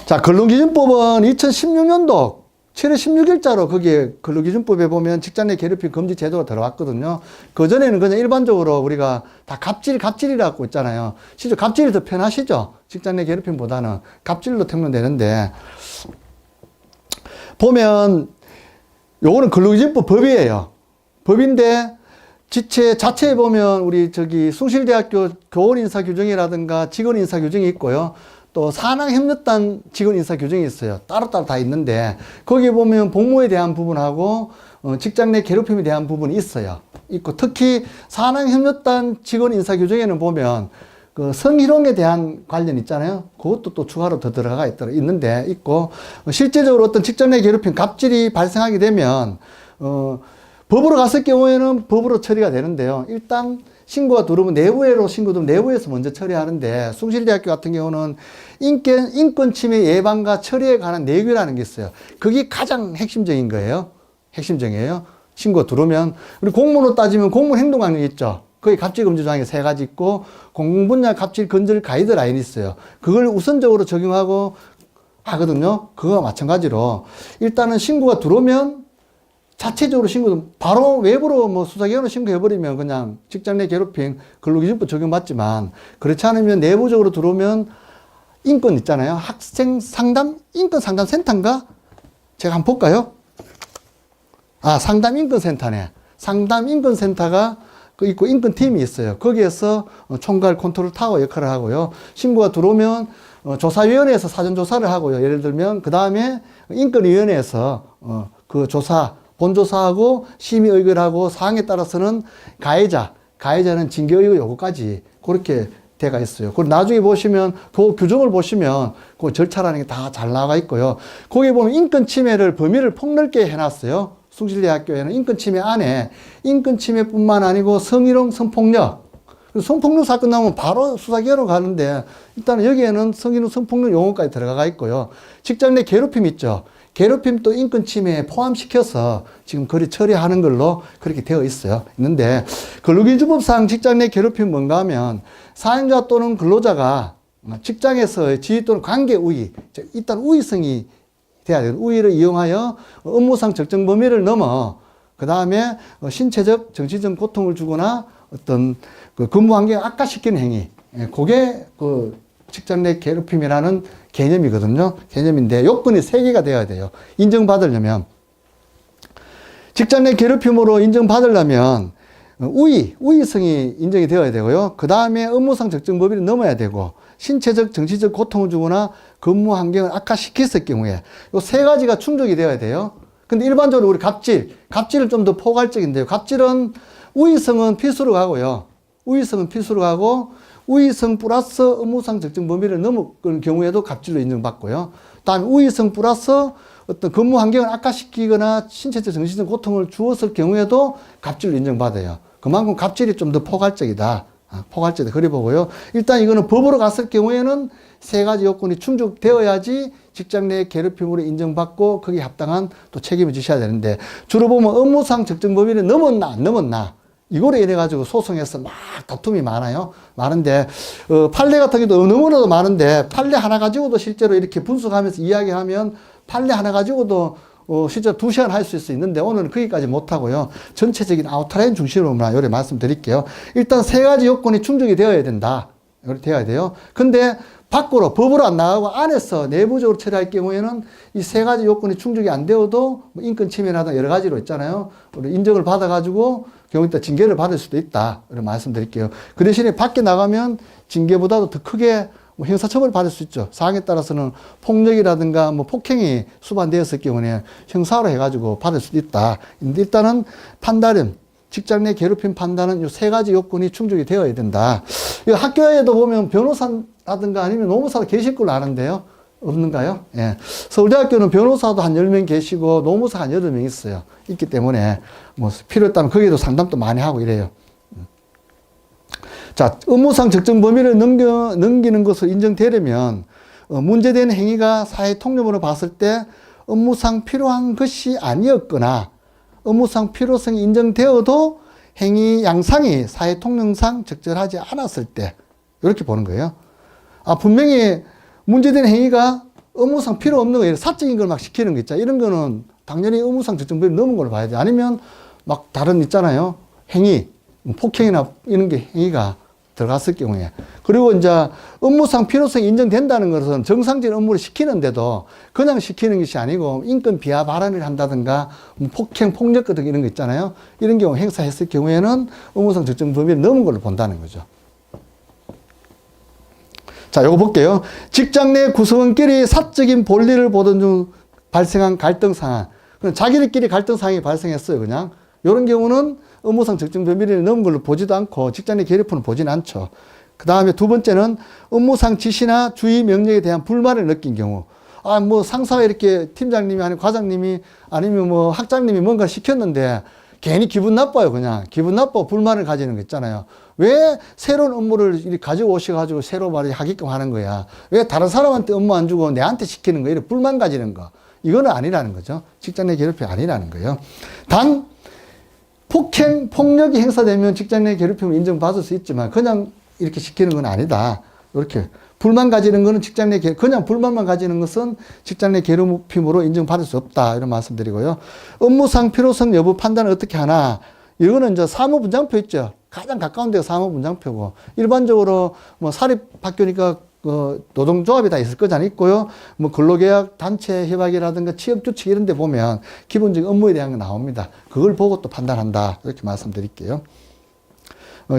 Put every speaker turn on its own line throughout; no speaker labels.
자, 근로기준법은 2016년도 7월 16일자로 거기에 근로기준법에 보면 직장 내 괴롭힘 금지 제도가 들어왔거든요. 그전에는 그냥 일반적으로 우리가 다 갑질이라고 있잖아요. 실제 갑질이 더 편하시죠? 직장 내 괴롭힘보다는 갑질로 택론되는데, 보면 요거는 근로기준법 법이에요. 법인데 자체에 보면 우리 숭실대학교 교원인사규정이라든가 직원인사규정이 있고요. 또 산학협력단 직원인사규정이 있어요. 따로따로 다 있는데 거기에 보면 복무에 대한 부분하고 직장 내 괴롭힘에 대한 부분이 있고, 특히 산학협력단 직원인사규정에는 보면 그 성희롱에 대한 관련 있잖아요. 그것도 또 추가로 더 들어가 있고, 실제적으로 어떤 직장 내 괴롭힘, 갑질이 발생하게 되면 법으로 갔을 경우에는 법으로 처리가 되는데요. 일단 신고가 들어오면 내부로 신고되면 내부에서 먼저 처리하는데, 숭실대학교 같은 경우는 인권 침해 예방과 처리에 관한 내규라는 게 있어요. 그게 가장 핵심적인 거예요. 핵심적이에요. 신고 들어오면. 우리 공무원으로 따지면 공무원 행동강령 있죠. 거기 갑질 금지 조항이 3가지 있고, 공분야 갑질 건절 가이드라인이 있어요. 그걸 우선적으로 적용하고 하거든요. 그거와 마찬가지로 일단은 신고가 들어오면 자체적으로 바로 외부로 수사기관으로 신고해버리면 그냥 직장 내 괴롭힘 근로기준법 적용받지만, 그렇지 않으면 내부적으로 들어오면 인권 있잖아요. 학생 상담, 인권 상담센터인가? 제가 한번 볼까요? 상담 인권센터네. 상담 인권센터가 있고 인권팀이 있어요. 거기에서 총괄 컨트롤 타워 역할을 하고요. 신고가 들어오면 조사위원회에서 사전조사를 하고요. 예를 들면 그 다음에 인권위원회에서 그 본조사하고 심의 의결하고 사항에 따라서는 가해자는 징계 의거 요구까지 그렇게 돼가 있어요. 그리고 나중에 보시면 그 규정을 보시면 그 절차라는 게 다 잘 나와 있고요. 거기 보면 인권 침해를 범위를 폭넓게 해놨어요. 숭실대학교에는 인권 침해 안에 인권 침해뿐만 아니고 성희롱, 성폭력, 성폭력 사건 나오면 바로 수사기관으로 가는데, 일단은 여기에는 성희롱, 성폭력 용어까지 들어가 있고요. 직장 내 괴롭힘 있죠. 괴롭힘도 인권 침해에 포함시켜서 지금 그리 처리하는 걸로 그렇게 되어 있는데, 근로기준법상 직장 내 괴롭힘 뭔가 하면 사용자 또는 근로자가 직장에서 지위 또는 관계 우위, 일단 우위성이 돼야 돼요. 우위를 이용하여 업무상 적정 범위를 넘어 그 다음에 신체적, 정신적 고통을 주거나 어떤 그 근무 환경을 악화시키는 행위, 그게 그 직장 내 괴롭힘이라는 개념이거든요. 개념인데 요건이 3개가 되어야 돼요. 인정받으려면. 직장 내 괴롭힘으로 인정받으려면 우위성이 인정이 되어야 되고요. 그 다음에 업무상 적정 범위를 넘어야 되고, 신체적, 정신적 고통을 주거나 근무 환경을 악화시켰을 경우에 요 3가지가 충족이 되어야 돼요. 근데 일반적으로 우리 갑질은 좀 더 포괄적인데요. 갑질은 우위성은 필수로 가고요. 우위성 플러스 업무상 적정 범위를 넘은 경우에도 갑질로 인정받고요. 다음에 우위성 플러스 어떤 근무 환경을 악화시키거나 신체적, 정신적 고통을 주었을 경우에도 갑질로 인정받아요. 그만큼 갑질이 좀 더 포괄적이다. 그래 보고요. 일단 이거는 법으로 갔을 경우에는 3가지 요건이 충족되어야지 직장 내 괴롭힘으로 인정받고 거기에 합당한 또 책임을 지셔야 되는데, 주로 보면 업무상 적정 범위를 넘었나 안 넘었나 이거로 인해 가지고 소송에서 막 다툼이 많은데 판례 같은 경우도 너무나도 많은데, 판례 하나 가지고도 실제로 이렇게 분석하면서 이야기하면 판례 하나 가지고도 실제 2시간 할 수 있는데 오늘은 거기까지 못하고요. 전체적인 아웃라인 중심으로만 요래 말씀드릴게요. 일단 3가지 요건이 충족이 되어야 된다. 이렇게 되어야 돼요. 근데 밖으로 법으로 안 나가고 안에서 내부적으로 처리할 경우에는 이 3가지 요건이 충족이 안 되어도 인권 침해라든가 여러 가지로 있잖아요. 우리 인정을 받아가지고 경우에 따라 징계를 받을 수도 있다. 이렇게 말씀드릴게요. 그 대신에 밖에 나가면 징계보다도 더 크게 형사처벌을 받을 수 있죠. 사항에 따라서는 폭력이라든가 폭행이 수반되었을 경우에 형사로 해가지고 받을 수도 있다. 근데 일단은 직장 내 괴롭힘 판단은 이 3가지 요건이 충족이 되어야 된다. 학교에도 보면 변호사라든가 아니면 노무사도 계실 걸로 아는데요. 없는가요? 예. 서울대학교는 변호사도 한 10명 계시고 노무사 한 8명 있어요. 있기 때문에 필요 있다면 거기에도 상담도 많이 하고 이래요. 자, 업무상 적정 범위를 넘기는 것으로 인정되려면 문제되는 행위가 사회 통념으로 봤을 때 업무상 필요한 것이 아니었거나 업무상 필요성이 인정되어도 행위 양상이 사회 통념상 적절하지 않았을 때 이렇게 보는 거예요. 분명히 문제되는 행위가 업무상 필요 없는 거, 사적인 걸 막 시키는 거 있잖아요. 이런 거는 당연히 업무상 적정 범위를 넘은 걸로 봐야 돼. 아니면 막 다른 있잖아요. 행위, 폭행이나 이런 게 행위가 들어갔을 경우에. 그리고 이제 업무상 필요성이 인정된다는 것은 정상적인 업무를 시키는데도 그냥 시키는 것이 아니고 인권 비하 발언을 한다든가 폭행, 폭력 같은 이런 거 있잖아요. 이런 경우 행사했을 경우에는 업무상 적정 범위를 넘은 걸로 본다는 거죠. 자, 요거 볼게요. 직장 내 구성원끼리 사적인 볼일을 보던 중 발생한 갈등 상황. 자기들끼리 갈등 상황이 발생했어요, 그냥. 이런 경우는 업무상 적정 범위를 넘은 걸로 보지도 않고 직장 내 괴롭힘을 보지는 않죠. 그 다음에 두 번째는 업무상 지시나 주의 명령에 대한 불만을 느낀 경우. 아, 뭐 상사가 이렇게 팀장님이 아니면 과장님이 아니면 뭐 학장님이 뭔가 시켰는데 괜히 기분 나빠요, 그냥. 기분 나빠 불만을 가지는 거 있잖아요. 왜 새로운 업무를 가지고 오셔가지고 새로 말이 하게끔 하는 거야? 왜 다른 사람한테 업무 안 주고 내한테 시키는 거, 이렇게 불만 가지는 거. 이거는 아니라는 거죠. 직장 내 괴롭힘이 아니라는 거예요. 단, 폭행, 폭력이 행사되면 직장 내 괴롭힘을 인정받을 수 있지만 그냥 이렇게 시키는 건 아니다. 이렇게. 불만 가지는 거는 직장 내 그냥 불만만 가지는 것은 직장 내 괴롭힘으로 인정받을 수 없다. 이런 말씀 드리고요. 업무상 필요성 여부 판단을 어떻게 하나. 이거는 이제 사무분장표 있죠. 가장 가까운 데가 사무분장표고. 일반적으로 뭐 사립학교니까 노동조합이 다 있을 거잖아요. 있고요. 뭐 근로계약, 단체 협약이라든가 취업규칙 이런 데 보면 기본적인 업무에 대한 게 나옵니다. 그걸 보고 또 판단한다. 이렇게 말씀드릴게요.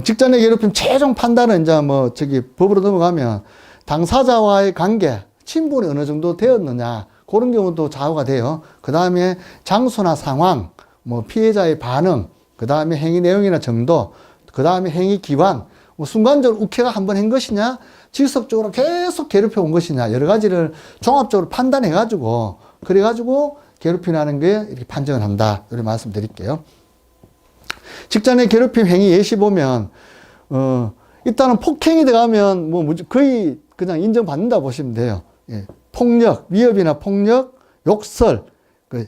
직장 내 괴롭힘 최종 판단은 이제 뭐 법으로 넘어가면 당사자와의 관계, 친분이 어느 정도 되었느냐. 그런 경우도 좌우가 돼요. 그 다음에 장소나 상황, 뭐 피해자의 반응, 그 다음에 행위 내용이나 정도, 그 다음에 행위 기관, 뭐 순간적으로 uk해가 한번 한 것이냐, 지속적으로 계속 괴롭혀 온 것이냐, 여러 가지를 종합적으로 판단해가지고, 그래가지고 괴롭히라는 게 이렇게 판정을 한다. 이렇게 말씀드릴게요. 직장 내 괴롭힘 행위 예시 보면, 일단은 폭행이 들어가면 뭐 거의 그냥 인정받는다 보시면 돼요. 예. 폭력, 위협이나 폭력, 욕설, 그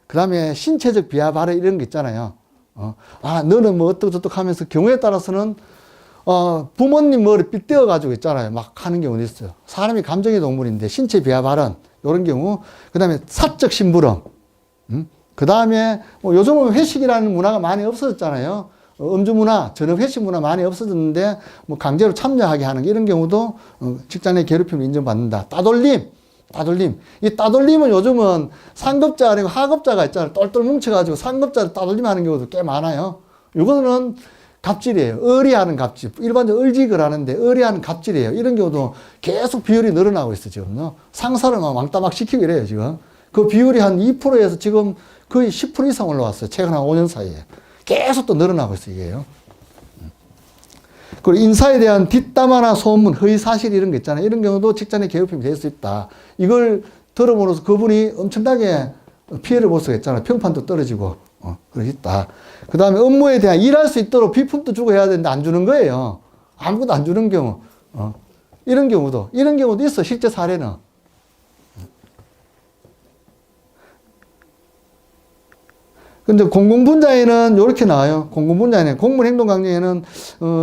다음에 신체적 비하 발언 이런 거 있잖아요. 아, 너는 뭐 어떡저떡 하면서 경우에 따라서는, 부모님 머리 빗 떼어가지고 있잖아요. 막 하는 경우도 있어요. 사람이 감정의 동물인데 신체 비하 발언, 이런 경우. 그 다음에 사적 심부름. 그 다음에 뭐 요즘은 회식이라는 문화가 많이 없어졌잖아요. 음주 문화, 저녁 회식 문화 많이 없어졌는데 뭐 강제로 참여하게 하는 이런 경우도 직장 내 괴롭힘을 인정받는다. 따돌림. 이 따돌림은 요즘은 상급자 아니고 하급자가 있잖아요. 똘똘 뭉쳐가지고 상급자를 따돌림하는 경우도 꽤 많아요. 이거는 갑질이에요. 의리하는 갑질. 일반적으로 을직을 하는데 의리하는 갑질이에요. 이런 경우도 계속 비율이 늘어나고 있어요, 지금요. 상사를 막 왕따 막 시키고 이래요, 지금. 그 비율이 한 2%에서 지금 거의 10% 이상 올라왔어요. 최근 한 5년 사이에. 계속 또 늘어나고 있어요, 이게요. 그리고 인사에 대한 뒷담화나 소문, 허위 사실 이런 거 있잖아요. 이런 경우도 직장 내 괴롭힘이 될 수 있다. 이걸 들음으로써 그분이 엄청나게 피해를 볼 수가 있잖아요. 평판도 떨어지고, 그럴 수 있다. 그 다음에 업무에 대한 일할 수 있도록 비품도 주고 해야 되는데 안 주는 거예요. 아무것도 안 주는 경우. 이런 경우도 있어, 실제 사례는. 근데 공공분야에는 이렇게 나와요. 공공분야에는 공무원행동강령에는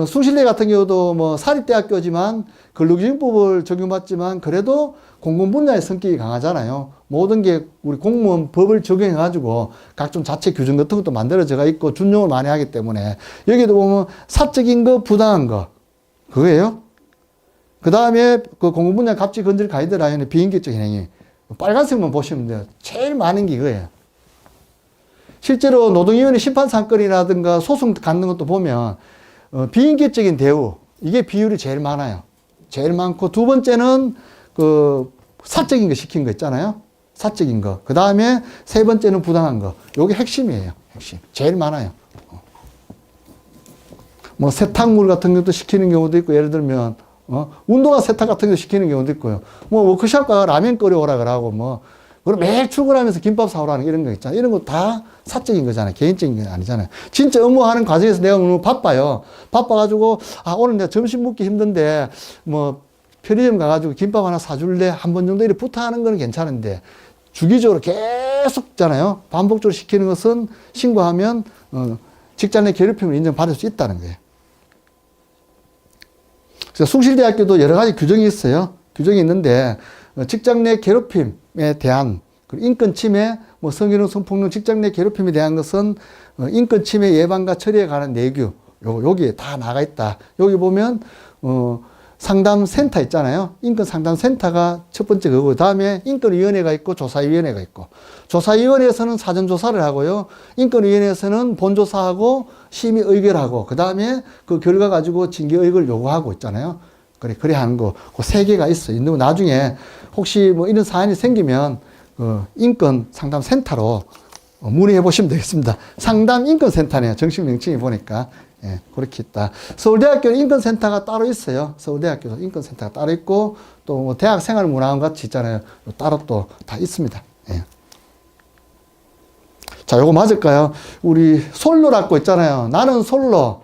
숭실대 같은 경우도 뭐 사립대학교지만 근로기준법을 적용받지만 그래도 공공분야의 성격이 강하잖아요. 모든 게 우리 공무원 법을 적용해가지고 각종 자체 규정 같은 것도 만들어져가 있고 준용을 많이 하기 때문에 여기도 보면 사적인 거, 부당한 거 그거예요. 그 다음에 그 공공분야 갑질 건질 가이드라인의 비인격적인 행위 빨간색만 보시면 돼요. 제일 많은 게 이거예요. 실제로 노동위원회 심판 사건이라든가 소송 갖는 것도 보면 비인격적인 대우 이게 비율이 제일 많아요. 제일 많고 두 번째는 그 사적인 거 시킨 거 있잖아요. 사적인 거. 그 다음에 세 번째는 부당한 거. 요게 핵심이에요. 핵심. 제일 많아요. 뭐 세탁물 같은 것도 시키는 경우도 있고 예를 들면 운동화 세탁 같은 거 시키는 경우도 있고요. 뭐 워크숍 가 라면 끓여오라 그러고 뭐 그리고 매일 출근하면서 김밥 사오라는 이런 거 있잖아요. 이런 거 다 사적인 거잖아요. 개인적인 게 아니잖아요. 진짜 업무하는 과정에서 내가 너무 바빠요. 바빠가지고, 아, 오늘 내가 점심 먹기 힘든데, 뭐, 편의점 가가지고 김밥 하나 사줄래? 한 번 정도 이렇게 부탁하는 거는 괜찮은데, 주기적으로 계속 있잖아요. 반복적으로 시키는 것은 신고하면, 직장 내 괴롭힘을 인정받을 수 있다는 거예요. 그래서 숭실대학교도 여러 가지 규정이 있어요. 규정이 있는데, 직장 내 괴롭힘에 대한 인권 침해, 뭐 성희롱, 성폭력, 직장 내 괴롭힘에 대한 것은 인권 침해 예방과 처리에 관한 내규, 여기에 다 나가 있다. 여기 보면 상담센터 있잖아요. 인권 상담센터가 첫 번째 그거고, 다음에 인권위원회가 있고 조사위원회가 있고, 조사위원회에서는 사전조사를 하고요. 인권위원회에서는 본조사하고 심의 의결하고, 그 다음에 그 결과 가지고 징계 의결 요구하고 있잖아요. 그래 하는 거, 그 세 개가 있어요. 있는 거 나중에 혹시 뭐 이런 사안이 생기면 인권 상담센터로 문의해 보시면 되겠습니다. 상담 인권센터네요. 정식 명칭이 보니까. 예, 그렇게 있다. 서울대학교 인권센터가 따로 있어요. 서울대학교도 인권센터가 따로 있고, 또 뭐 대학생활문화원 같이 있잖아요. 따로 또 다 있습니다. 예. 자, 요거 맞을까요? 우리 솔로라고 있잖아요. 나는 솔로.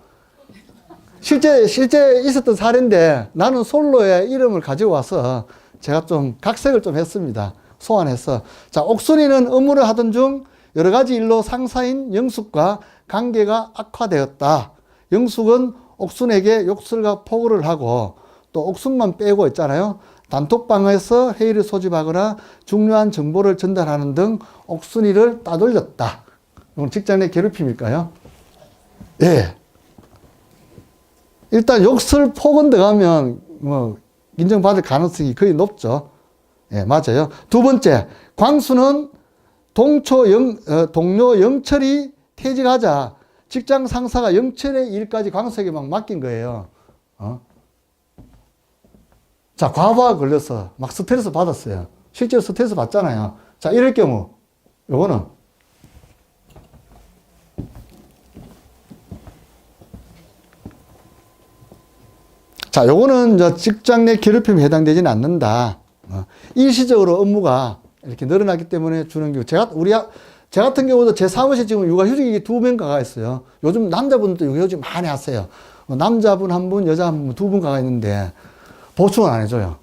실제 있었던 사례인데, 나는 솔로의 이름을 가지고 와서 제가 좀 각색을 좀 했습니다. 소환해서. 자, 옥순이는 업무를 하던 중 여러 가지 일로 상사인 영숙과 관계가 악화되었다. 영숙은 옥순에게 욕설과 포고를 하고, 또 옥순만 빼고 있잖아요. 단톡방에서 회의를 소집하거나 중요한 정보를 전달하는 등 옥순이를 따돌렸다. 이건 직장 내 괴롭힘일까요? 예. 일단 욕설 폭언 들어가면 뭐 인정받을 가능성이 거의 높죠. 예, 맞아요. 두 번째, 광수는 동료 영철이 퇴직하자 직장 상사가 영철의 일까지 광수에게 막 맡긴 거예요. 자, 과부하 걸려서 막 스트레스 받았어요. 실제로 스트레스 받잖아요. 자, 이럴 경우 요거는 자, 요거는 이제 직장 내 괴롭힘에 해당되지는 않는다. 일시적으로 업무가 이렇게 늘어나기 때문에 주는 경우. 제 같은 경우도 제 사무실 지금 육아휴직이 2명 가가 있어요. 요즘 남자분들도 육아휴직 많이 하세요. 남자분 1분, 여자 1분, 2분 가가 있는데 보충은 안 해줘요.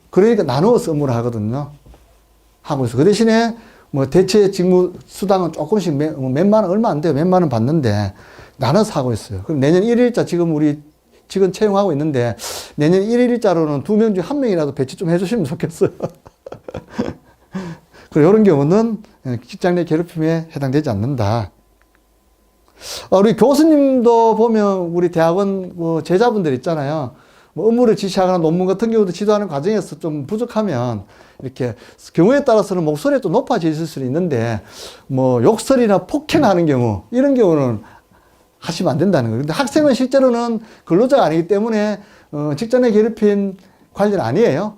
그러니까 나누어서 업무를 하거든요. 하고 있어. 그 대신에 뭐 대체 직무 수당은 조금씩 몇만 원, 얼마 안 돼요. 몇만 원 받는데 나눠서 하고 있어요. 그럼 내년 1일자 지금 우리 직원 채용하고 있는데 내년 1일자로는 2명 중에 1명이라도 배치 좀 해주시면 좋겠어요. 그리고 이런 경우는 직장 내 괴롭힘에 해당되지 않는다. 우리 교수님도 보면 우리 대학원 뭐 제자분들 있잖아요. 뭐 업무를 지시하거나 논문 같은 경우도 지도하는 과정에서 좀 부족하면 이렇게 경우에 따라서는 목소리가 좀 높아질 수는 있는데 뭐 욕설이나 폭행하는 경우 이런 경우는 하시면 안 된다는 거예요. 근데 학생은 실제로는 근로자가 아니기 때문에 직장 내 괴롭힘 관련 아니에요.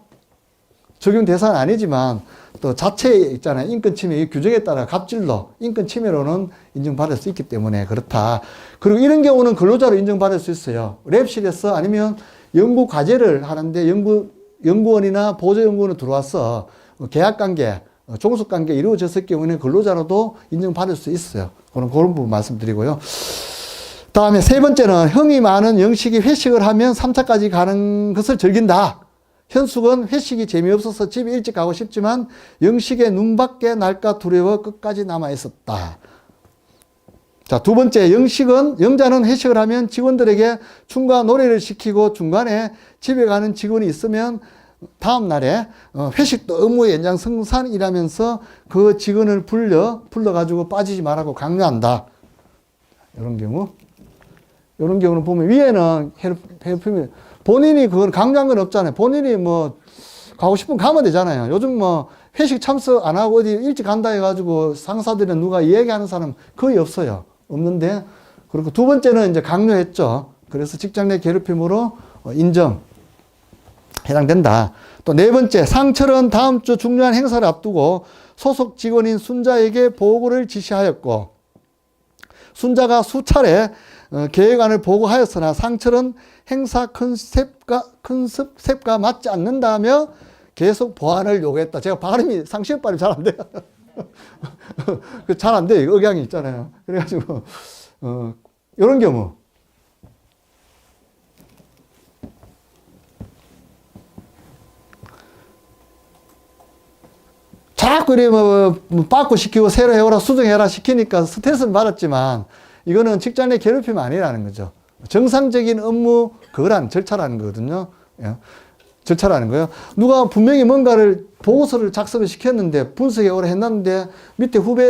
적용 대상은 아니지만 또 자체에 있잖아요. 인권 침해 이 규정에 따라 갑질로 인권 침해로는 인정받을 수 있기 때문에 그렇다. 그리고 이런 경우는 근로자로 인정받을 수 있어요. 랩실에서 아니면 연구 과제를 하는데 연구원이나 보조연구원이 들어와서 계약관계, 종속관계 이루어졌을 경우에는 근로자로도 인정받을 수 있어요. 그런 부분 말씀드리고요. 다음에 세 번째는 형이 많은 영식이 회식을 하면 3차까지 가는 것을 즐긴다. 현숙은 회식이 재미없어서 집에 일찍 가고 싶지만 영식의 눈밖에 날까 두려워 끝까지 남아 있었다. 자, 두 번째, 영자는 회식을 하면 직원들에게 춤과 노래를 시키고 중간에 집에 가는 직원이 있으면 다음 날에 회식도 업무의 연장생산이라면서 그 직원을 불러가지고 빠지지 말라고 강요한다. 이런 경우는 보면 위에는 괴롭힘이 본인이 그걸 강요한 건 없잖아요. 본인이 뭐 가고 싶으면 가면 되잖아요. 요즘 뭐 회식 참석 안 하고 어디 일찍 간다 해가지고 상사들은 누가 얘기하는 사람 거의 없어요. 없는데, 그리고 두 번째는 이제 강요했죠. 그래서 직장 내 괴롭힘으로 인정, 해당된다. 또 네 번째, 상철은 다음 주 중요한 행사를 앞두고 소속 직원인 순자에게 보고를 지시하였고, 순자가 수차례 계획안을 보고하였으나 상철은 행사 컨셉과 맞지 않는다며 계속 보완을 요구했다. 제가 상시역 발음이 잘 안 돼요. 잘 안 돼요. 억양이 있잖아요. 그래가지고, 이런 경우. 자꾸 이래 빠꾸 시키고 새로 해오라 수정해라 시키니까 스트레스는 받았지만 이거는 직장 내 괴롭힘이 아니라는 거죠. 정상적인 업무 그거라는 절차라는 거거든요. 절차라는 거예요. 누가 분명히 뭔가를 보고서를 작성을 시켰는데 분석에 오래 했는데 밑에 후배,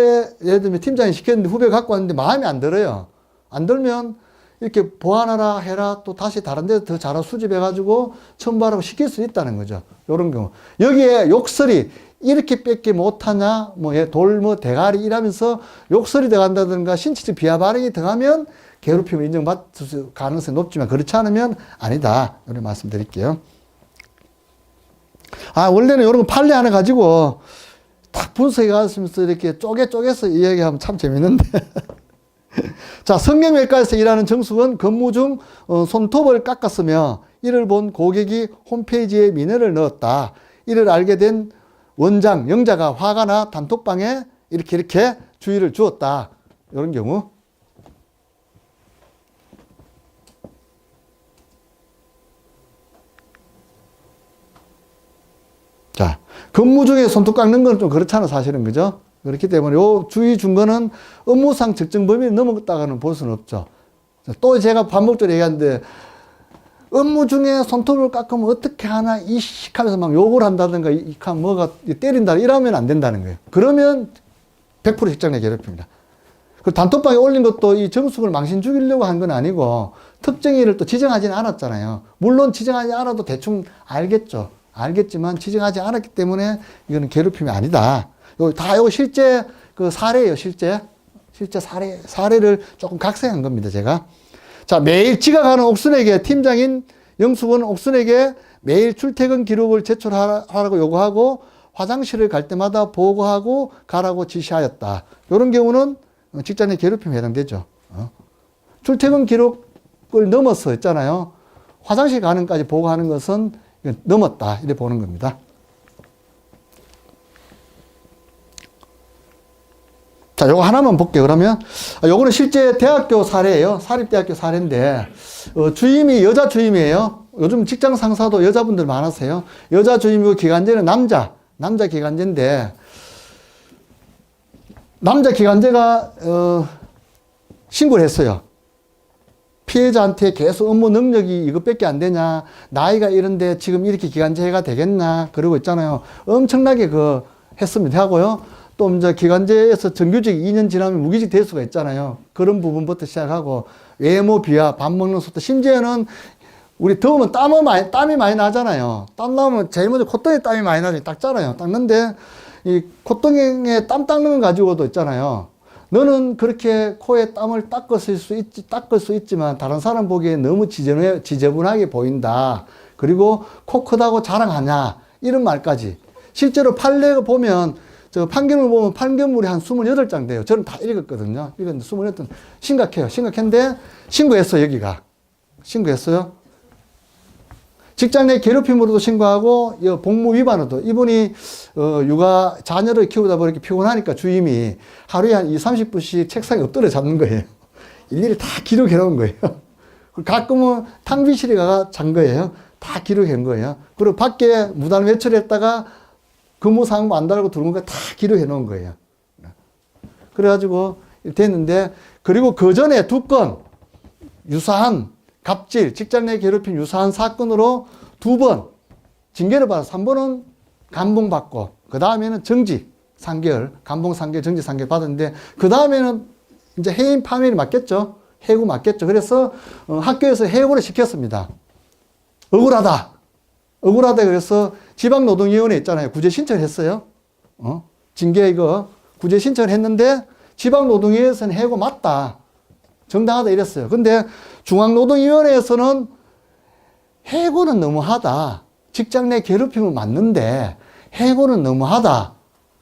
예를 들면 팀장이 시켰는데 후배가 갖고 왔는데 마음에 안 들어요. 안 들면 이렇게 보완하라 해라 또 다시 다른 데서 더 잘하 수집해가지고 첨부하라고 시킬 수 있다는 거죠. 이런 경우. 여기에 욕설이 이렇게 뺏기 못하냐, 돌, 대가리 이러면서 욕설이 들어간다든가 신체적 비하 발언이 들어가면 괴롭힘을 인정받을 가능성이 높지만 그렇지 않으면 아니다. 이런 말씀 드릴게요. 원래는 이런 거 판례 하나 가지고 딱 분석해 가면서 이렇게 쪼개서 이야기하면 참 재밌는데. 자, 성형외과에서 일하는 정숙은 근무 중 손톱을 깎았으며 이를 본 고객이 홈페이지에 민원을 넣었다. 이를 알게 된 원장, 영자가 화가 나 단톡방에 이렇게 주의를 주었다. 이런 경우. 자, 근무 중에 손톱 깎는 건 좀 그렇잖아, 사실은. 그죠? 그렇기 때문에 요 주의 준 거는 업무상 적정 범위를 넘었다가는 볼 수는 없죠. 또 제가 반복적으로 얘기하는데, 업무 중에 손톱을 깎으면 어떻게 하나, 이식 하면서 막 욕을 한다든가, 뭐가 때린다, 이러면 안 된다는 거예요. 그러면 100% 직장 내 괴롭힙니다. 그 단톡방에 올린 것도 이 정숙을 망신 죽이려고 한 건 아니고, 특정인을 또 지정하지는 않았잖아요. 물론 지정하지 않아도 대충 알겠지만 지정하지 않았기 때문에 이거는 괴롭힘이 아니다. 요거 실제 그 사례예요, 실제 사례를 조금 각색한 겁니다, 제가. 자, 매일 지각하는 옥순에게 팀장인 영숙은 옥순에게 매일 출퇴근 기록을 제출하라고 요구하고 화장실을 갈 때마다 보고하고 가라고 지시하였다. 이런 경우는 직장 내 괴롭힘에 해당되죠. 출퇴근 기록을 넘어서 있잖아요. 화장실 가는까지 보고하는 것은 넘었다. 이렇게 보는 겁니다. 자, 요거 하나만 볼게요. 그러면, 요거는 실제 대학교 사례예요. 사립대학교 사례인데, 주임이 여자 주임이에요. 요즘 직장 상사도 여자분들 많으세요. 여자 주임이고 기간제는 남자 기간제인데, 남자 기간제가, 신고를 했어요. 피해자한테 계속 업무 능력이 이것밖에 안 되냐, 나이가 이런데 지금 이렇게 기간제가 되겠나, 그러고 있잖아요. 엄청나게 했으면 하고요. 또 이제 기간제에서 정규직 2년 지나면 무기직 될 수가 있잖아요. 그런 부분부터 시작하고, 외모 비하, 밥 먹는 속도, 심지어는 우리 더우면 땀이 많이 나잖아요. 땀 나면 제일 먼저 콧등에 땀이 많이 나죠. 닦잖아요. 닦는데, 이 콧등에 땀 닦는 거 가지고도 있잖아요. 너는 그렇게 코에 땀을 닦을 수 있지만 다른 사람 보기에 너무 지저분하게 보인다. 그리고 코 크다고 자랑하냐. 이런 말까지. 실제로 판례를 보면, 판결문 보면 판결물이 한 28장 돼요. 저는 다 읽었거든요. 읽었는데 28장. 심각해요. 심각한데, 신고했어, 여기가. 신고했어요. 직장 내 괴롭힘으로도 신고하고, 복무 위반으로도. 이분이, 자녀를 키우다 보니까 피곤하니까 주임이 하루에 한 20, 30분씩 책상에 엎드려 잡는 거예요. 일일이 다 기록해 놓은 거예요. 가끔은 탕비실에 가서 잔 거예요. 다 기록해 놓은 거예요. 그리고 밖에 무단 외출했다가 근무사항부 안 달고 들어온 거 다 기록해 놓은 거예요. 그래가지고 됐는데, 그리고 그 전에 2건, 유사한 갑질, 직장 내 괴롭힘 유사한 사건으로 2번 징계를 받아 3번은 감봉받고, 그 다음에는 정지 3개월, 감봉 3개월, 정지 3개월 받았는데, 그 다음에는 이제 해임 파면이 맞겠죠? 해고 맞겠죠? 그래서 학교에서 해고를 시켰습니다. 억울하다. 그래서 지방노동위원회 있잖아요. 구제 신청을 했어요. 징계 구제 신청을 했는데, 지방노동위원회에서는 해고 맞다. 정당하다 이랬어요. 근데 중앙노동위원회에서는 해고는 너무하다. 직장 내 괴롭힘은 맞는데 해고는 너무하다.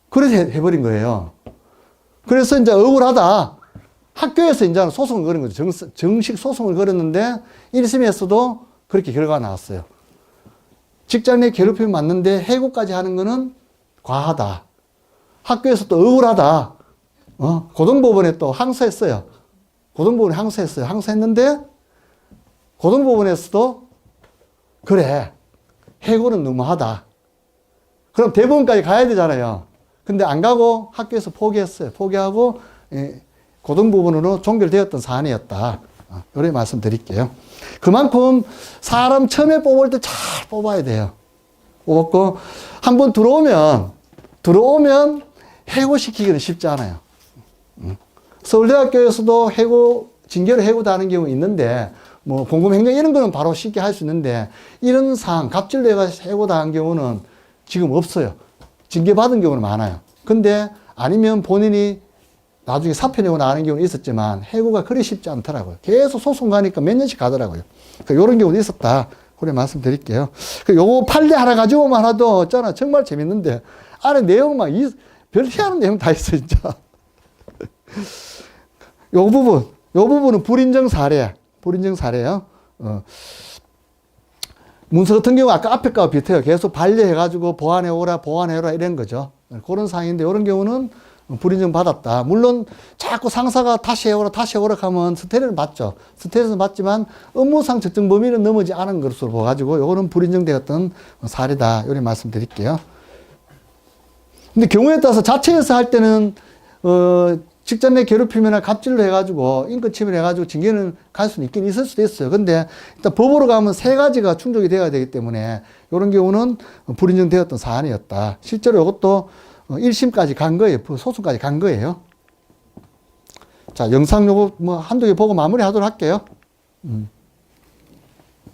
그래서 해버린 거예요. 그래서 이제 억울하다. 학교에서 이제 소송을 걸은 거죠. 정식 소송을 걸었는데 1심에서도 그렇게 결과가 나왔어요. 직장 내 괴롭힘이 맞는데 해고까지 하는 거는 과하다. 학교에서 또 억울하다. 고등법원에 또 항소했어요. 고등법원에 항소했어요. 항소했는데 고등법원에서도 그래, 해고는 너무하다. 그럼 대법원까지 가야 되잖아요. 근데 안 가고 학교에서 포기했어요. 포기하고 고등법원으로 종결되었던 사안이었다. 이렇게 말씀드릴게요. 그만큼 사람 처음에 뽑을 때 잘 뽑아야 돼요. 없고, 한번 들어오면 해고시키기는 쉽지 않아요. 서울대학교에서도 징계로 해고다는 경우 있는데, 뭐, 공금횡령 이런 거는 바로 쉽게 할 수 있는데, 이런 사항, 갑질로 해고당한 경우는 지금 없어요. 징계받은 경우는 많아요. 근데 아니면 본인이 나중에 사표 내고 나가는 경우는 있었지만, 해고가 그리 쉽지 않더라고요. 계속 소송 가니까 몇 년씩 가더라고요. 이런 경우도 있었다. 그래 말씀드릴게요. 요거 판례 하나 가지고만 하도 정말 재밌는데, 안에 내용만, 별 희한한 내용 다 있어, 진짜. 요 부분은 불인정 사례예요. 문서 같은 경우 아까 앞에 거와 비슷해요. 계속 반려해가지고 보완해오라 이런 거죠. 그런 상황인데, 이런 경우는 불인정 받았다. 물론 자꾸 상사가 다시 해오라 하면 스테레는 받죠. 스테레는 받지만 업무상 적정 범위는 넘어지 않은 것으로 봐가지고 요거는 불인정되었던 사례다. 이렇게 말씀드릴게요. 근데 경우에 따라서 자체에서 할 때는 직장 내 괴롭힘이나 갑질로 해가지고 인권침해를 해가지고 징계는 갈 수는 있긴 있을 수도 있어요. 근데 일단 법으로 가면 세 가지가 충족이 되어야 되기 때문에 이런 경우는 불인정되었던 사안이었다. 실제로 이것도 1심까지 간 거예요. 소송까지 간 거예요. 자, 영상 요거 뭐 한두 개 보고 마무리 하도록 할게요.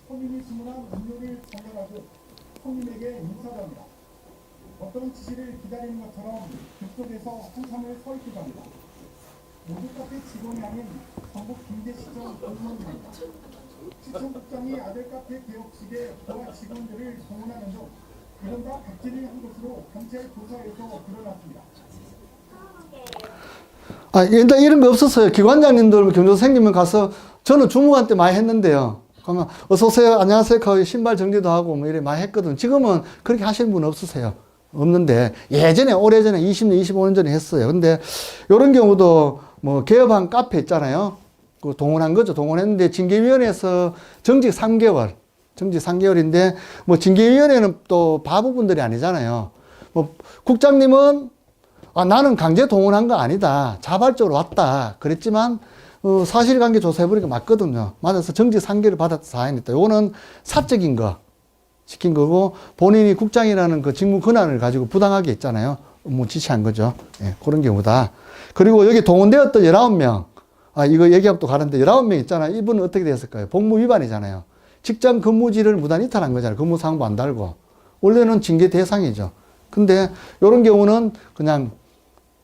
손님이 주문한 음료를 전달하고 손님에게 인사합니다. 어떤 지시를 기다리는 것처럼 그쪽에서 한참을 서 있기도 합니다. 모두 카페 직원이 아닌 전북 김제시청 공무원입니다. 시청국장이 아들 카페 개업식에 그와 직원들을 동원하면서 이른바 갑질을 한 것으로 경찰 조사에서 드러났습니다.
일단 이런 거 없었어요. 기관장님들 경조사 생기면 가서 저는 주무관 때 많이 했는데요. 그러면 어서오세요, 안녕하세요 하고 신발 정리도 하고 뭐 이래 많이 했거든. 지금은 그렇게 하시는 분 없으세요. 없는데 예전에 오래전에 20년, 25년 전에 했어요. 근데 이런 경우도 뭐 개업한 카페 있잖아요. 그 동원한 거죠. 동원했는데 징계위원회에서 정직 3개월인데 뭐 징계위원회는 또 바보분들이 아니잖아요. 뭐 국장님은 나는 강제 동원한 거 아니다. 자발적으로 왔다. 그랬지만 사실관계 조사해보니까 맞거든요. 맞아서 정직 3개월을 받았던 사안이다. 요거는 사적인 거 시킨 거고 본인이 국장이라는 그 직무 권한을 가지고 부당하게 했잖아요. 뭐 지시한 거죠. 예, 그런 경우다. 그리고 여기 동원되었던 19명. 이거 얘기하고 또 가는데 19명 있잖아요. 이분은 어떻게 됐을까요? 복무 위반이잖아요. 직장 근무지를 무단 이탈한 거잖아요. 근무사항부 안 달고. 원래는 징계 대상이죠. 근데 이런 경우는 그냥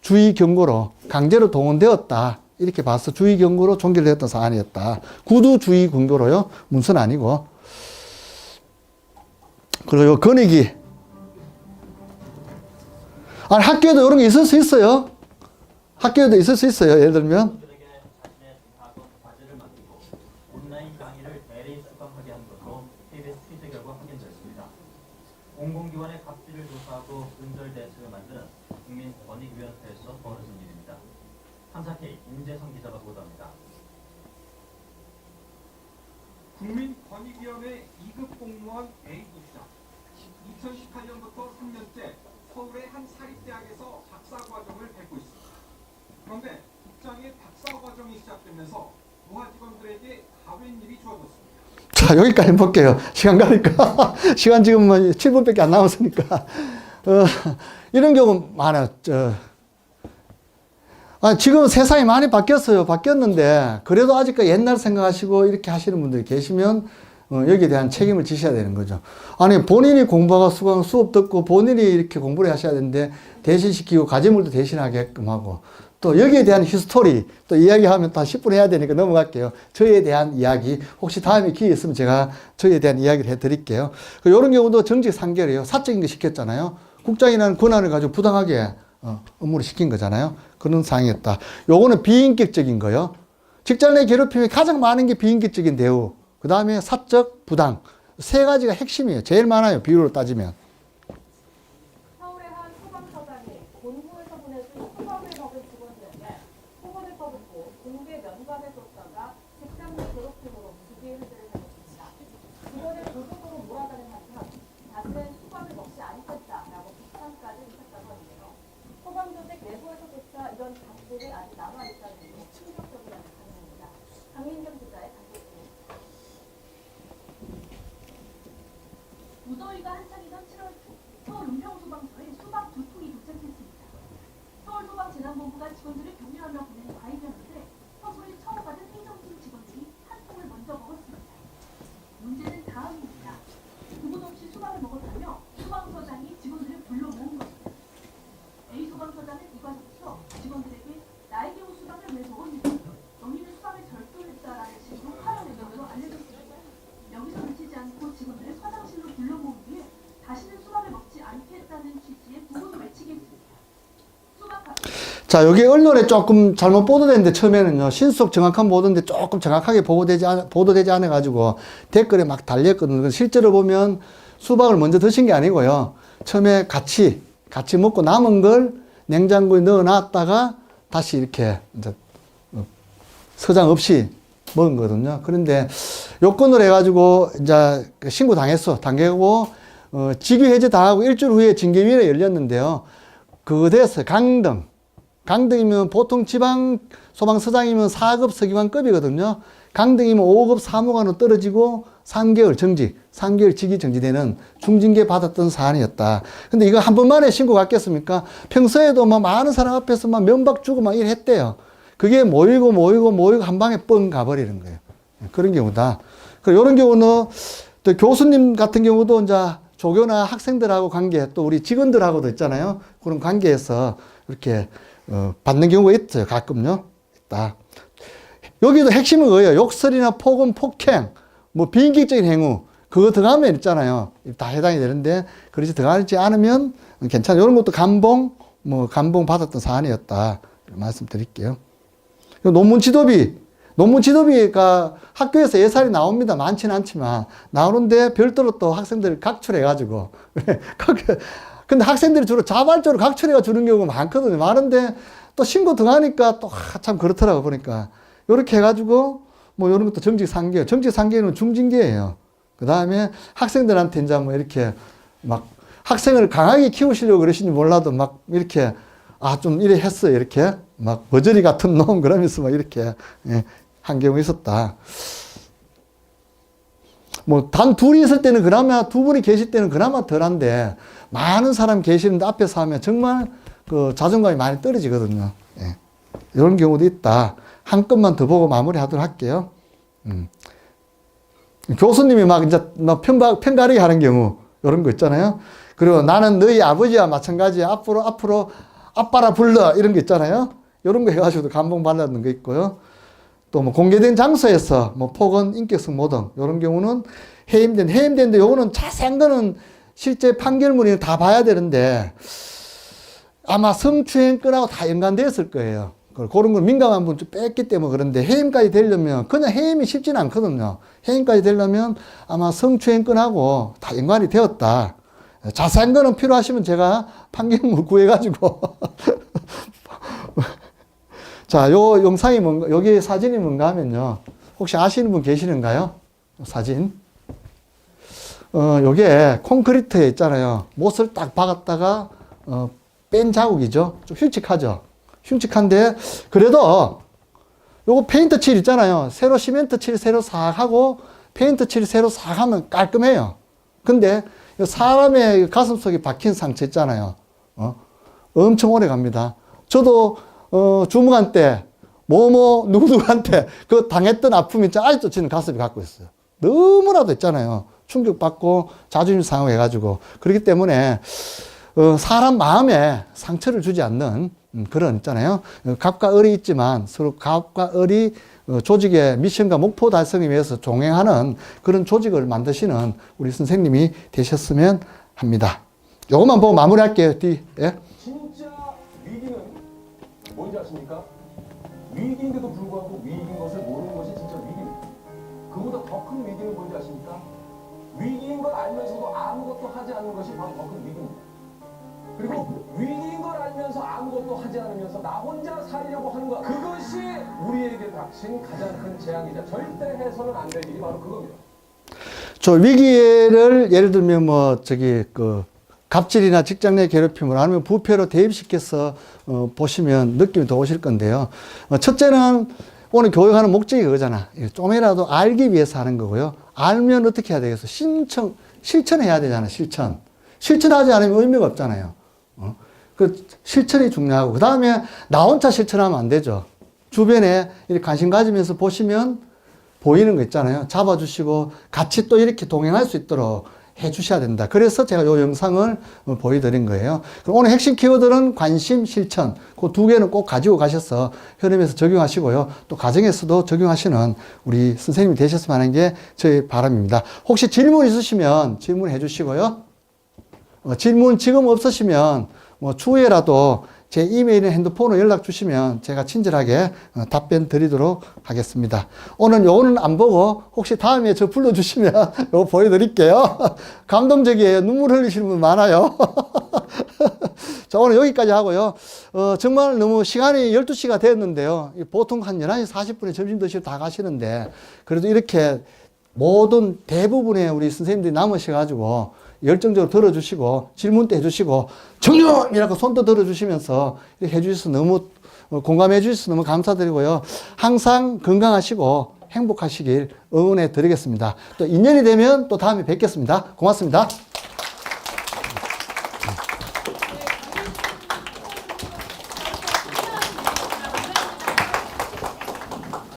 주의 경고로 강제로 동원되었다. 이렇게 봐서 주의 경고로 종결되었던 사안이었다. 구두 주의 경고로요. 문서는 아니고. 그리고 건의기. 학교에도 이런 게 있을 수 있어요. 학교에도 있을 수 있어요. 예를 들면.
공공기관의 갑질을 조사하고 근절 대책을 만드는 국민권익위원회에서 벌어진 일입니다. 탐사K 임재성 기자가 보도합니다.
국민권익위원회 2급 공무원 A 국장. 2018년부터 3년째 서울의 한 사립대학에서 박사과정을 뵙고 있습니다. 그런데 국장의 박사과정이 시작되면서 부하 직원들에게 가외일이 주어졌습니다.
자, 여기까지 볼게요. 시간 가니까. 시간 지금 뭐 7분밖에 안 남았으니까. 이런 경우 많아요. 지금 세상이 많이 바뀌었어요. 바뀌었는데, 그래도 아직까지 옛날 생각하시고 이렇게 하시는 분들이 계시면, 여기에 대한 책임을 지셔야 되는 거죠. 아니, 본인이 공부하고 수업 듣고 본인이 이렇게 공부를 하셔야 되는데, 대신시키고 과제물도 대신하게끔 하고, 또 여기에 대한 히스토리, 또 이야기하면 다 10분 해야 되니까 넘어갈게요. 저에 대한 이야기, 혹시 다음에 기회 있으면 제가 저에 대한 이야기를 해드릴게요. 이런 경우도 정직 3개월이에요. 사적인 거 시켰잖아요. 국장이라는 권한을 가지고 부당하게 업무를 시킨 거잖아요. 그런 상황이었다. 요거는 비인격적인 거요. 직장 내 괴롭힘이 가장 많은 게 비인격적인 대우. 그 다음에 사적 부당. 세 가지가 핵심이에요. 제일 많아요. 비율로 따지면.
서울의 한 소방서장이 본부에서 보내준 소방을 먹은 직원이었는데 소방을 퍼붓고 공개 면담에 쫓다가 직장 내 괴롭힘으로 무기의 훼손을 당했습니다. 직원을 고속으로 몰아가는 한편 다시는 소방을 먹지 않겠다라고 비판까지 했다고 하는데요. 소방조직 내부에서조차 이런 강들이 아직 남아있다는 게 충격적이라는 반응입니다. 강민경 기자의 단독입니다.
무더위가 한창이던 7월 초
자, 여기 언론에 조금 잘못 보도됐는데, 처음에는요, 신속 정확한 보도인데 조금 정확하게 보도되지 않아가지고 댓글에 막 달렸거든요. 실제로 보면 수박을 먼저 드신 게 아니고요. 처음에 같이 먹고 남은 걸 냉장고에 넣어 놨다가 다시 이렇게 이제 서장 없이 먹은 거거든요. 그런데 요건을 해가지고 이제 신고 당하고, 직위 해제 당하고 일주일 후에 징계위원회 열렸는데요. 그거 됐어요. 강등이면 보통 지방 소방서장이면 4급 서기관급이거든요. 강등이면 5급 사무관으로 떨어지고 3개월 정직, 3개월 직위 정지되는 중징계 받았던 사안이었다. 근데 이거 한 번만에 신고 갔겠습니까? 평소에도 막 많은 사람 앞에서 막 면박 주고 막 이랬대요. 그게 모이고 한 방에 뻥 가버리는 거예요. 그런 경우다. 그리고 이런 경우는 또 교수님 같은 경우도 이제 조교나 학생들하고 관계, 또 우리 직원들하고도 있잖아요. 그런 관계에서 이렇게 받는 경우가 있어요. 가끔요. 있다. 여기도 핵심은 뭐예요? 욕설이나 폭언, 폭행, 뭐 비인격적인 행위, 그거 들어가면 있잖아요. 다 해당이 되는데, 그렇지 들어가지 않으면 괜찮아요. 이런 것도 감봉 받았던 사안이었다. 말씀드릴게요. 논문 지도비가 학교에서 예산이 나옵니다. 많지는 않지만. 나오는데 별도로 또 학생들을 각출해가지고. 근데 학생들이 주로 자발적으로 각출해가 주는 경우가 많거든요. 많은데 또 신고 들어가니까 또 참 그렇더라고 보니까. 요렇게 해가지고 뭐 요런 것도 정직 3개월. 정직 3개월은 중징계예요. 그 다음에 학생들한테 이제 뭐 이렇게 막 학생을 강하게 키우시려고 그러신지 몰라도 막 이렇게 좀 이래 했어요. 이렇게 막 머저리 같은 놈 그러면서 막 이렇게 한 경우 있었다. 뭐 단 둘이 있을 때는 그나마 두 분이 계실 때는 그나마 덜한데 많은 사람 계시는데 앞에서 하면 정말 그 자존감이 많이 떨어지거든요. 이런 경우도 있다. 한 건만 더 보고 마무리하도록 할게요. 교수님이 막 이제 막 편가르기 하는 경우 이런 거 있잖아요. 그리고 나는 너희 아버지와 마찬가지야. 앞으로 아빠라 불러 이런 거 있잖아요. 이런 거 해가지고도 감봉 받는 거 있고요. 또 뭐 공개된 장소에서 뭐 폭언, 인격성 모독 이런 경우는 해임되는데 요거는 자세한 거는 실제 판결문이 다 봐야 되는데 아마 성추행건하고 다 연관되었을 거예요. 그런 걸 민감한 분 좀 뺐기 때문에 그런데 해임까지 되려면 그냥 해임이 쉽지는 않거든요. 해임까지 되려면 아마 성추행건하고 다 연관이 되었다. 자세한 거는 필요하시면 제가 판결문 구해가지고 자, 요 영상이 뭔가, 여기 사진이 뭔가 하면요. 혹시 아시는 분 계시는가요? 사진. 요게 콘크리트에 있잖아요. 못을 딱 박았다가, 뺀 자국이죠. 좀 흉측하죠. 흉측한데, 그래도 요거 페인트 칠 있잖아요. 새로 시멘트 칠 새로 싹 하고, 페인트 칠 새로 싹 하면 깔끔해요. 근데, 사람의 가슴 속에 박힌 상처 있잖아요. 엄청 오래 갑니다. 저도, 주무관 때, 누구한테 그 당했던 아픔이 있잖아요. 아직도 저는 가슴이 갖고 있어요. 너무나도 있잖아요. 충격받고 자존심 상해가지고. 그렇기 때문에, 사람 마음에 상처를 주지 않는 그런 있잖아요. 갑과 을이 있지만 서로 갑과 을이 조직의 미션과 목표 달성을 위해서 종행하는 그런 조직을 만드시는 우리 선생님이 되셨으면 합니다. 요것만 보고 마무리할게요. 예?
진짜 위기는 뭔지 아십니까? 위기인데도 불구하고 위기인 것을 모르는 것이 진짜 위기입니다. 그보다 더 큰 위기는 뭔지 아십니까? 위기인 걸 알면서도 아무것도 하지 않는 것이 바로 더 큰 위기입니다. 그리고 위기인 걸 알면서 아무것도 하지 않으면서 나 혼자 살려고 하는 것, 그것이 우리에게 닥친 가장 큰 재앙이자 절대 해서는 안 될 일이 바로 그겁니다.
저 위기를 예를 들면 갑질이나 직장 내 괴롭힘을 아니면 부패로 대입시켜서 보시면 느낌이 더 오실 건데요. 첫째는 오늘 교육하는 목적이 그거잖아. 좀이라도 알기 위해서 하는 거고요. 알면 어떻게 해야 되겠어? 실천해야 되잖아. 실천하지 않으면 의미가 없잖아요. 그 실천이 중요하고 그 다음에 나 혼자 실천하면 안 되죠. 주변에 이렇게 관심 가지면서 보시면 보이는 거 있잖아요. 잡아주시고 같이 또 이렇게 동행할 수 있도록 해 주셔야 된다. 그래서 제가 이 영상을 보여드린 거예요. 그럼 오늘 핵심 키워드는 관심, 실천. 그 두 개는 꼭 가지고 가셔서 현업에서 적용하시고요. 또 가정에서도 적용하시는 우리 선생님이 되셨으면 하는 게 저희 바람입니다. 혹시 질문 있으시면 질문해 주시고요. 질문 지금 없으시면 추후에라도 제 이메일이나 핸드폰으로 연락 주시면 제가 친절하게 답변 드리도록 하겠습니다. 오늘 요거는 안 보고 혹시 다음에 저 불러주시면 요거 보여드릴게요. 감동적이에요. 눈물 흘리시는 분 많아요. 자, 오늘 여기까지 하고요. 정말 너무 시간이 12시가 됐는데요. 보통 한 11시 40분에 점심 드시러 다 가시는데, 그래도 이렇게 모든 대부분의 우리 선생님들이 남으셔가지고 열정적으로 들어주시고 질문도 해주시고 정렬이라고 손도 들어주시면서 이렇게 해주셔서 너무 공감해 주셔서 너무 감사드리고요. 항상 건강하시고 행복하시길 응원해 드리겠습니다. 또 인연이 되면 또 다음에 뵙겠습니다. 고맙습니다.